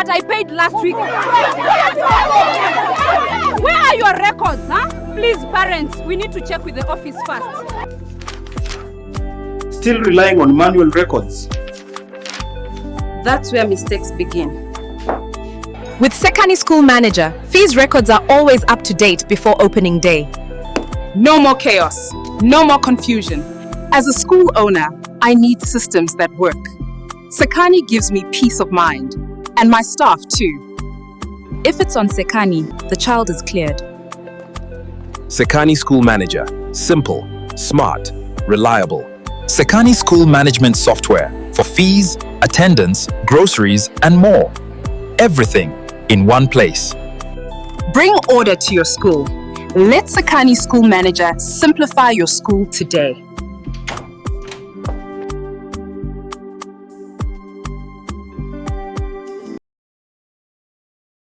but I paid last week. Where are your records, huh? Please, parents, we need to check with the office first. Still relying on manual records. That's where mistakes begin. With Sekani School Manager, fees records are always up to date before opening day. No more chaos, no more confusion. As a school owner, I need systems that work. Sekani gives me peace of mind, and my staff too. If it's on Sekani, the child is cleared. Sekani School Manager. Simple, smart, reliable. Sekani School Management Software for fees, attendance, groceries, and more. Everything in one place. Bring order to your school. Let Sekani School Manager simplify your school today.